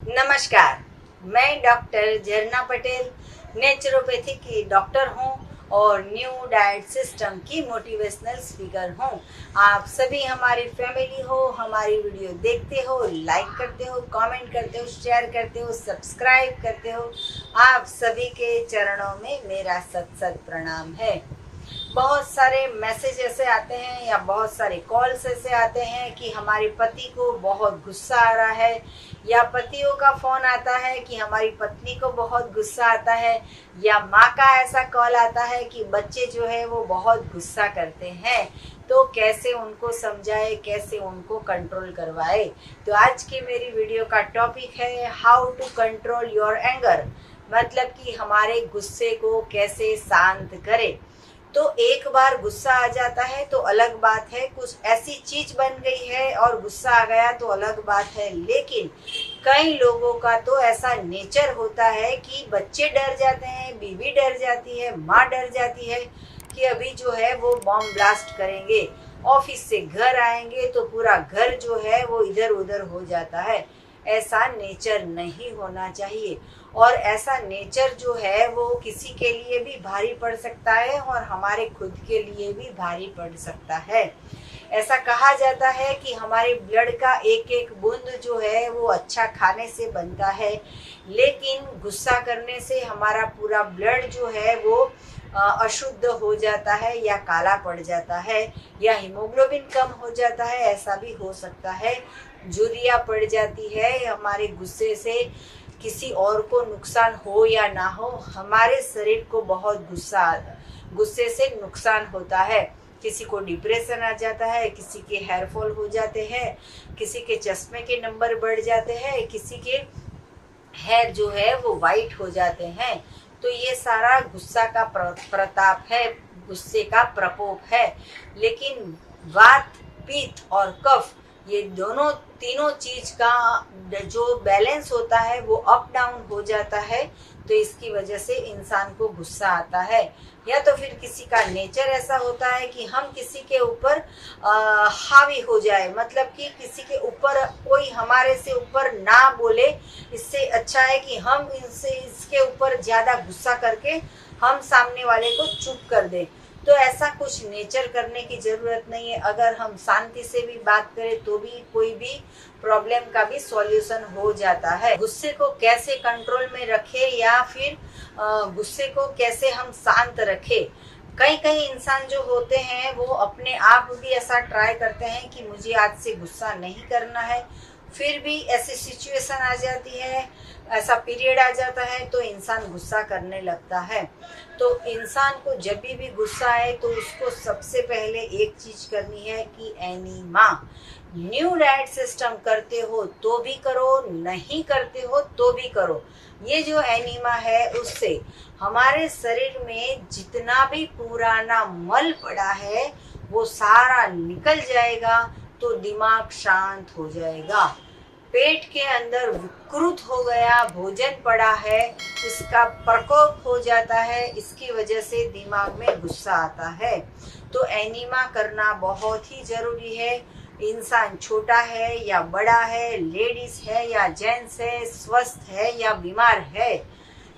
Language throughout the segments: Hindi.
नमस्कार। मैं डॉक्टर झरना पटेल नेचुरोपैथी की डॉक्टर हूँ और न्यू डाइट सिस्टम की मोटिवेशनल स्पीकर हूँ। आप सभी हमारी फैमिली हो, हमारी वीडियो देखते हो, लाइक करते हो, कमेंट करते हो, शेयर करते हो, सब्सक्राइब करते हो। आप सभी के चरणों में मेरा सत सत प्रणाम है। बहुत सारे मैसेज ऐसे आते हैं या बहुत सारे कॉल्स ऐसे आते हैं कि हमारे पति को बहुत गुस्सा आ रहा है, या पतियों का फोन आता है कि हमारी पत्नी को बहुत गुस्सा आता है, या माँ का ऐसा कॉल आता है कि बच्चे जो है वो बहुत गुस्सा करते हैं। तो कैसे उनको समझाए, कैसे उनको कंट्रोल करवाए। तो आज की मेरी वीडियो का टॉपिक है how to control your anger, मतलब कि हमारे गुस्से को कैसे शांत करें। तो एक बार गुस्सा आ जाता है तो अलग बात है, कुछ ऐसी चीज बन गई है और गुस्सा आ गया तो अलग बात है। लेकिन कई लोगों का तो ऐसा नेचर होता है कि बच्चे डर जाते हैं, बीवी डर जाती है, माँ डर जाती है कि अभी जो है वो बॉम्ब ब्लास्ट करेंगे, ऑफिस से घर आएंगे तो पूरा घर जो है वो इधर उधर हो जाता है। ऐसा नेचर नहीं होना चाहिए, और ऐसा नेचर जो है वो किसी के लिए भी भारी पड़ सकता है और हमारे खुद के लिए भी भारी पड़ सकता है। ऐसा कहा जाता है कि हमारे ब्लड का एक एक बूंद जो है वो अच्छा खाने से बनता है, लेकिन गुस्सा करने से हमारा पूरा ब्लड जो है वो अशुद्ध हो जाता है, या काला पड़ जाता है, या हीमोग्लोबिन कम हो जाता है। ऐसा भी हो सकता है, झुर्रियाँ पड़ जाती है हमारे गुस्से से। किसी और को नुकसान हो या ना हो, हमारे शरीर को बहुत गुस्से से नुकसान होता है। किसी को डिप्रेशन आ जाता है, किसी के हेयर फॉल हो जाते हैं, किसी के चश्मे के नंबर बढ़ जाते हैं, किसी के हेयर जो है वो वाइट हो जाते हैं। तो ये सारा गुस्सा का प्रताप है, गुस्से का प्रकोप है। लेकिन वात, पित्त और कफ, ये दोनों तीनों चीज का जो बैलेंस होता है वो अप डाउन हो जाता है। तो इसकी वजह से इंसान को गुस्सा आता है, या तो फिर किसी का नेचर ऐसा होता है कि हम किसी के ऊपर हावी हो जाए, मतलब कि किसी के ऊपर कोई हमारे से ऊपर ना बोले। इससे अच्छा है कि हम इसके ऊपर ज्यादा गुस्सा करके हम सामने वाले को चुप कर दें। तो ऐसा कुछ नेचर करने की जरूरत नहीं है। अगर हम शांति से भी बात करें तो भी कोई भी प्रॉब्लम का भी सॉल्यूशन हो जाता है। गुस्से को कैसे कंट्रोल में रखें, या फिर गुस्से को कैसे हम शांत रखें। कई कई इंसान जो होते हैं वो अपने आप भी ऐसा ट्राई करते हैं कि मुझे आज से गुस्सा नहीं करना है, फिर भी ऐसी सिचुएशन आ जाती है, ऐसा पीरियड आ जाता है तो इंसान गुस्सा करने लगता है। तो इंसान को जब भी गुस्सा आए तो उसको सबसे पहले एक चीज करनी है कि एनीमा, न्यू डाइट सिस्टम करते हो तो भी करो, नहीं करते हो तो भी करो। ये जो एनीमा है उससे हमारे शरीर में जितना भी पुराना मल पड़ा है वो सारा निकल जाएगा, तो दिमाग शांत हो जाएगा। पेट के अंदर विकृत हो गया भोजन पड़ा है, इसका प्रकोप हो जाता है, इसकी वजह से दिमाग में गुस्सा आता है। तो एनीमा करना बहुत ही जरूरी है। इंसान छोटा है या बड़ा है, लेडीज है या जेंट्स है, स्वस्थ है या बीमार है,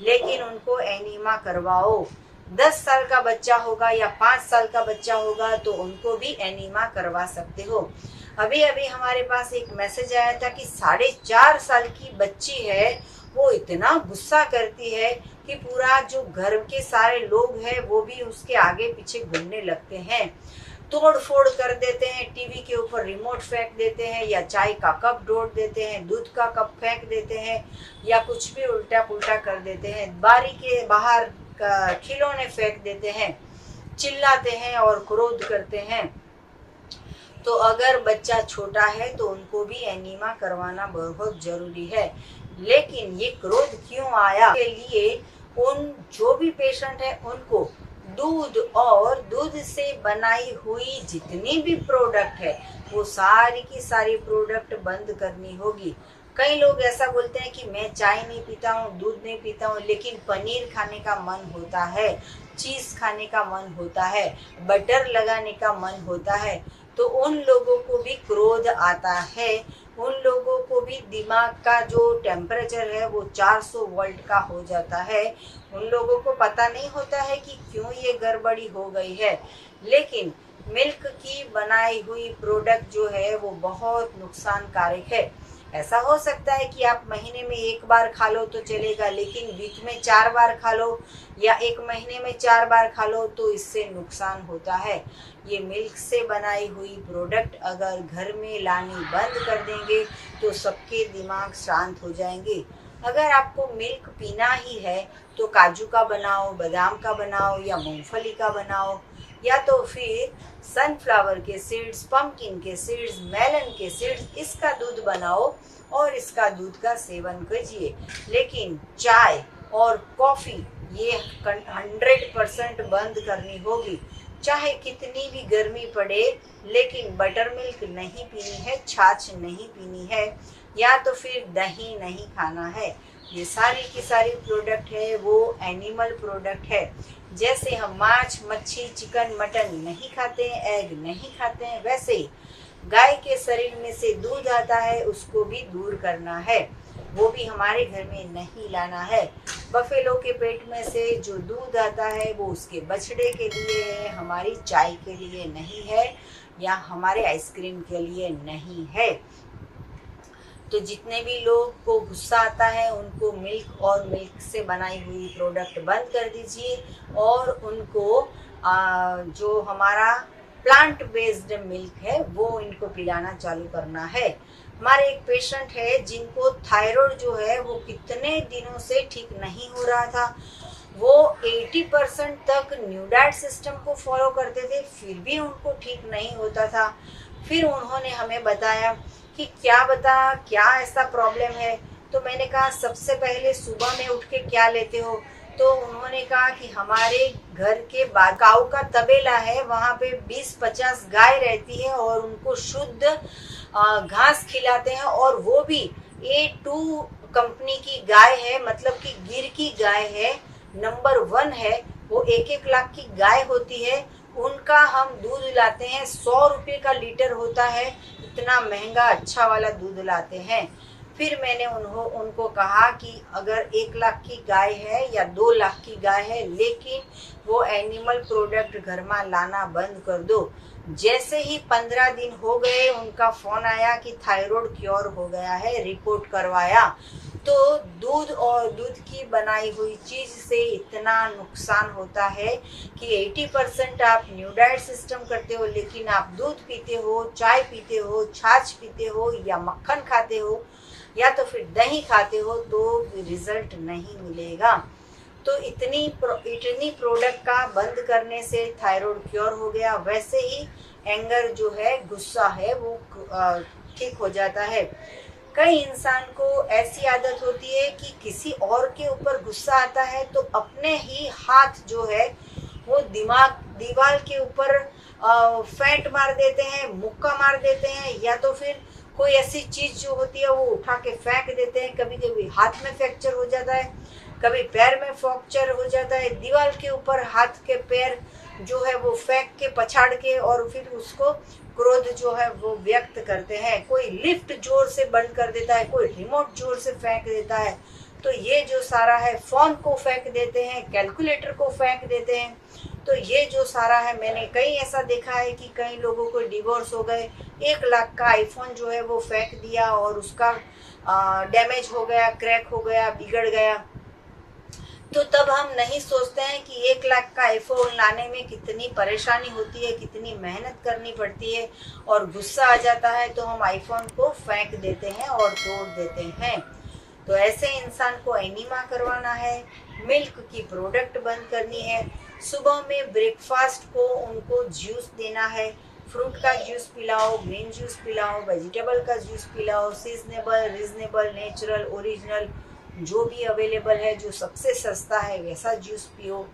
लेकिन उनको एनीमा करवाओ। 10 साल का बच्चा होगा या 5 साल का बच्चा होगा तो उनको भी एनीमा करवा सकते हो। अभी अभी हमारे पास एक मैसेज आया था कि 4.5 साल की बच्ची है, वो इतना गुस्सा करती है कि पूरा जो घर के सारे लोग हैं वो भी उसके आगे पीछे घूमने लगते हैं, तोड़ फोड़ कर देते हैं, टीवी के ऊपर रिमोट फेंक देते हैं, या चाय का कप तोड़ देते हैं, दूध का कप फेंक देते हैं, या कुछ भी उल्टा पुल्टा कर देते हैं, बारी के बाहर खिलौने फेंक देते हैं, चिल्लाते हैं और क्रोध करते हैं। तो अगर बच्चा छोटा है तो उनको भी एनीमा करवाना बहुत जरूरी है। लेकिन ये क्रोध क्यों आया के लिए उन जो भी पेशेंट है उनको दूध और दूध से बनाई हुई जितनी भी प्रोडक्ट है वो सारी की सारी प्रोडक्ट बंद करनी होगी। कई लोग ऐसा बोलते हैं कि मैं चाय नहीं पीता हूँ, दूध नहीं पीता हूँ, लेकिन पनीर खाने का मन होता है, चीज खाने का मन होता है, बटर लगाने का मन होता है। तो उन लोगों को भी क्रोध आता है। उन लोगों को भी दिमाग का जो टेम्परेचर है वो 400 वोल्ट का हो जाता है। उन लोगों को पता नहीं होता है कि क्यों ये गड़बड़ी हो गई है। लेकिन मिल्क की बनाई हुई प्रोडक्ट जो है वो बहुत नुकसानकारक है। ऐसा हो सकता है कि आप महीने में एक बार खा लो तो चलेगा, लेकिन वीक में 4 बार खा लो या एक महीने में 4 बार खा लो तो इससे नुकसान होता है। ये मिल्क से बनाई हुई प्रोडक्ट अगर घर में लानी बंद कर देंगे तो सबके दिमाग शांत हो जाएंगे। अगर आपको मिल्क पीना ही है तो काजू का बनाओ, बादाम का बनाओ या मूंगफली का बनाओ, या तो फिर सनफ्लावर के सीड्स, पंपकिन के सीड्स, मेलन के सीड्स, इसका दूध बनाओ और इसका दूध का सेवन कीजिए। लेकिन चाय और कॉफ़ी ये 100% बंद करनी होगी। चाहे कितनी भी गर्मी पड़े, लेकिन बटर मिल्क नहीं पीनी है, छाछ नहीं पीनी है, या तो फिर दही नहीं खाना है। ये सारी की सारी प्रोडक्ट है वो एनिमल प्रोडक्ट है। जैसे हम मांस, मच्छी, चिकन, मटन नहीं खाते हैं, एग नहीं खाते हैं, वैसे ही गाय के शरीर में से दूध आता है उसको भी दूर करना है, वो भी हमारे घर में नहीं लाना है। बफेलो के पेट में से जो दूध आता है वो उसके बछड़े के लिए है, हमारी चाय के लिए नहीं है या हमारे आइसक्रीम के लिए नहीं है। तो जितने भी लोग को गुस्सा आता है उनको मिल्क और मिल्क से बनाई हुई प्रोडक्ट बंद कर दीजिए और उनको जो हमारा प्लांट बेस्ड मिल्क है वो इनको पिलाना चालू करना है। हमारे एक पेशेंट है जिनको थायराइड जो है वो कितने दिनों से ठीक नहीं हो रहा था। वो 80% तक न्यू डाइट सिस्टम को फॉलो करते थे, फिर भी उनको ठीक नहीं होता था। फिर उन्होंने हमें बताया कि क्या ऐसा प्रॉब्लम है। तो मैंने कहा सबसे पहले सुबह में उठ के क्या लेते हो। तो उन्होंने कहा कि हमारे घर के काऊ का तबेला है, वहाँ पे 20-50 गाय रहती है और उनको शुद्ध घास खिलाते हैं, और वो भी A2 कंपनी की गाय है, मतलब कि गिर की गाय है, नंबर 1 है। वो 1-1 लाख की गाय होती है, उनका हम दूध लाते हैं, 100 रुपये का लीटर होता है। इतना महंगा अच्छा वाला दूध लाते हैं। फिर मैंने उनको कहा कि अगर 1 लाख की गाय है या 2 लाख की गाय है, लेकिन वो एनिमल प्रोडक्ट घर में लाना बंद कर दो। जैसे ही 15 दिन हो गए उनका फोन आया कि थायराइड क्योर हो गया है, रिपोर्ट करवाया। तो दूध और दूध की बनाई हुई चीज़ से इतना नुकसान होता है कि 80% आप न्यू डाइट सिस्टम करते हो, लेकिन आप दूध पीते हो, चाय पीते हो, छाछ पीते हो या मक्खन खाते हो या तो फिर दही खाते हो, तो रिजल्ट नहीं मिलेगा। तो इतनी प्रोडक्ट का बंद करने से थायराइड क्योर हो गया। वैसे ही एंगर जो है, गुस्सा है, वो ठीक हो जाता है। कई इंसान को ऐसी आदत होती है कि किसी और के ऊपर गुस्सा आता है तो अपने ही हाथ जो है वो दीवार के ऊपर फेंट मार देते हैं, मुक्का मार देते हैं, या तो फिर कोई ऐसी चीज जो होती है वो उठा के फेंक देते हैं। कभी कभी हाथ में फ्रैक्चर हो जाता है, कभी पैर में फ्रैक्चर हो जाता है। दीवार के ऊपर हाथ के पैर जो है वो फेंक के, पछाड़ के, और फिर उसको क्रोध जो है वो व्यक्त करते हैं। कोई लिफ्ट जोर से बंद कर देता है, कोई रिमोट जोर से फेंक देता है। तो ये जो सारा है, फोन को फेंक देते हैं, कैलकुलेटर को फेंक देते हैं। तो ये जो सारा है, मैंने कई ऐसा देखा है कि कई लोगों को डिवोर्स हो गए, 1 लाख का आईफोन जो है वो फेंक दिया और उसका डैमेज हो गया, क्रैक हो गया, बिगड़ गया। तो तब हम नहीं सोचते हैं कि 1 लाख का आईफोन लाने में कितनी परेशानी होती है, कितनी मेहनत करनी पड़ती है, और गुस्सा आ जाता है तो हम आईफोन को फेंक देते हैं और तोड़ देते हैं। तो ऐसे इंसान को एनीमा करवाना है, मिल्क की प्रोडक्ट बंद करनी है। सुबह में ब्रेकफास्ट को उनको जूस देना है, फ्रूट का जूस पिलाओ, ग्रीन जूस पिलाओ, वेजिटेबल का जूस पिलाओ, सीजनेबल, रीजनेबल, नेचुरल, ओरिजिनल जो भी अवेलेबल है, जो सबसे सस्ता है वैसा जूस पियो।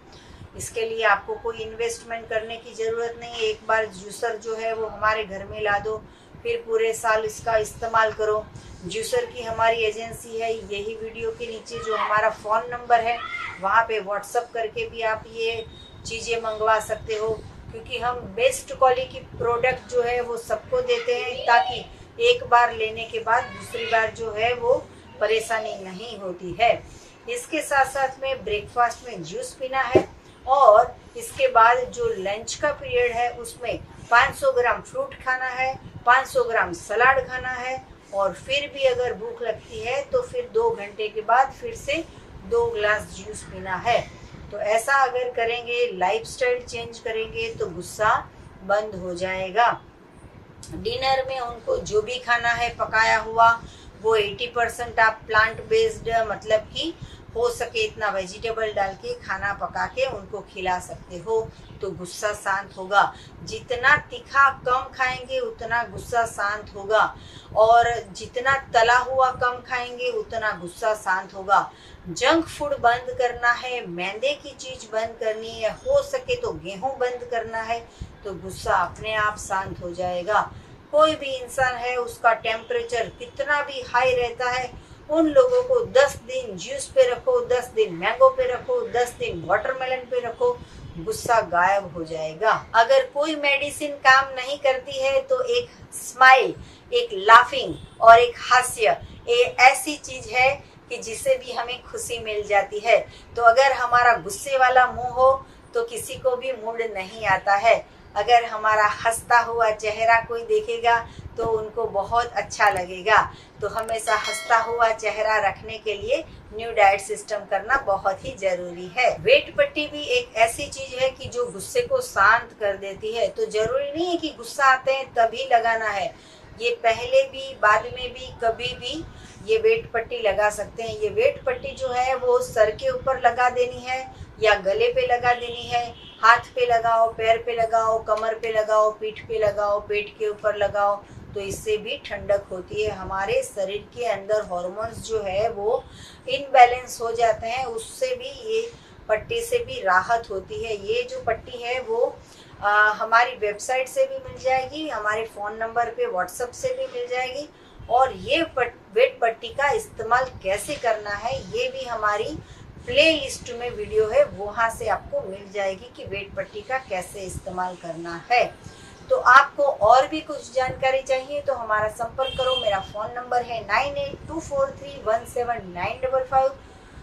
इसके लिए आपको कोई इन्वेस्टमेंट करने की ज़रूरत नहीं है। एक बार जूसर जो है वो हमारे घर में ला दो, फिर पूरे साल इसका इस्तेमाल करो। जूसर की हमारी एजेंसी है, यही वीडियो के नीचे जो हमारा फ़ोन नंबर है वहाँ पे व्हाट्सअप करके भी आप ये चीज़ें मंगवा सकते हो, क्योंकि हम बेस्ट क्वालिटी की प्रोडक्ट जो है वो सबको देते हैं, ताकि एक बार लेने के बाद दूसरी बार जो है वो परेशानी नहीं होती है। इसके साथ साथ में ब्रेकफास्ट में जूस पीना है और इसके बाद जो लंच का पीरियड है उसमें 500 ग्राम फ्रूट खाना है, 500 ग्राम सलाद खाना है और फिर भी अगर भूख लगती है तो फिर 2 घंटे के बाद फिर से 2 ग्लास जूस पीना है। तो ऐसा अगर करेंगे, लाइफस्टाइल चेंज करेंगे तो गुस्सा बंद हो जाएगा। डिनर में उनको जो भी खाना है पकाया हुआ वो 80% आप प्लांट बेस्ड मतलब कि हो सके इतना वेजिटेबल डाल के खाना पका के उनको खिला सकते हो तो गुस्सा शांत होगा। जितना तीखा कम खाएंगे उतना गुस्सा शांत होगा और जितना तला हुआ कम खाएंगे उतना गुस्सा शांत होगा। जंक फूड बंद करना है, मैदे की चीज बंद करनी है, हो सके तो गेहूं बंद करना है तो गुस्सा अपने आप शांत हो जाएगा। कोई भी इंसान है उसका टेम्परेचर कितना भी हाई रहता है, उन लोगों को 10 दिन जूस पे रखो, 10 दिन मैंगो पे रखो, 10 दिन वाटरमेलन पे रखो, गुस्सा गायब हो जाएगा। अगर कोई मेडिसिन काम नहीं करती है तो एक स्माइल, एक लाफिंग और एक हास्य ये ऐसी चीज है कि जिससे भी हमें खुशी मिल जाती है। तो अगर हमारा गुस्से वाला मुंह हो तो किसी को भी मूड नहीं आता है। अगर हमारा हंसता हुआ चेहरा कोई देखेगा तो उनको बहुत अच्छा लगेगा। तो हमेशा हंसता हुआ चेहरा रखने के लिए न्यू डाइट सिस्टम करना बहुत ही जरूरी है। वेट पट्टी भी एक ऐसी चीज है कि जो गुस्से को शांत कर देती है। तो जरूरी नहीं है कि गुस्सा आते हैं तभी लगाना है, ये पहले भी बाद में भी कभी भी ये वेट पट्टी लगा सकते हैं। ये वेट पट्टी जो है वो सर के ऊपर लगा देनी है या गले पे लगा देनी है, हाथ पे लगाओ, पैर पे लगाओ, कमर पे लगाओ, पीठ पे लगाओ, पेट के ऊपर लगाओ तो इससे भी ठंडक होती है। हमारे शरीर के अंदर हॉर्मोन्स जो है वो इनबैलेंस हो जाते हैं, उससे भी ये पट्टी से भी राहत होती है। ये जो पट्टी है वो हमारी वेबसाइट से भी मिल जाएगी, हमारे फ़ोन नंबर पे व्हाट्सएप से भी मिल जाएगी और ये वेट पट्टी का इस्तेमाल कैसे करना है ये भी हमारी प्ले लिस्ट में वीडियो है, वहाँ से आपको मिल जाएगी कि वेट पट्टी का कैसे इस्तेमाल करना है। तो आपको और भी कुछ जानकारी चाहिए तो हमारा संपर्क करो। मेरा फ़ोन नंबर है 9824317955।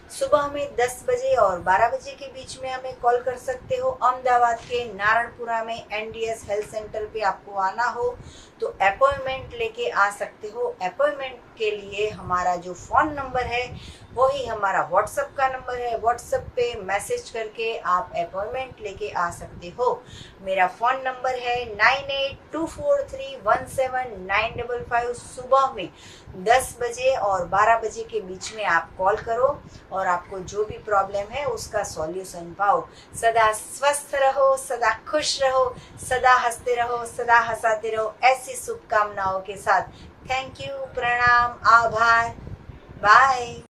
सुबह में 10 बजे और 12 बजे के बीच में हमें कॉल कर सकते हो। अहमदाबाद के नारायणपुरा में एनडीएस हेल्थ सेंटर पे आपको आना हो तो अपॉइंटमेंट लेके आ सकते हो। अपॉइंटमेंट के लिए हमारा जो फ़ोन नंबर है वही हमारा व्हाट्सएप का नंबर है, व्हाट्सएप पे मैसेज करके आप अपॉइंटमेंट लेके आ सकते हो। मेरा फ़ोन नंबर है 9824317955। सुबह में 10 बजे और 12 बजे के बीच में आप कॉल करो और आपको जो भी प्रॉब्लम है उसका सॉल्यूशन पाओ। सदा स्वस्थ रहो, सदा खुश रहो, सदा हंसते रहो, सदा हंसाते रहो, ऐसी शुभकामनाओं के साथ। थैंक यू, प्रणाम, आभार, बाय।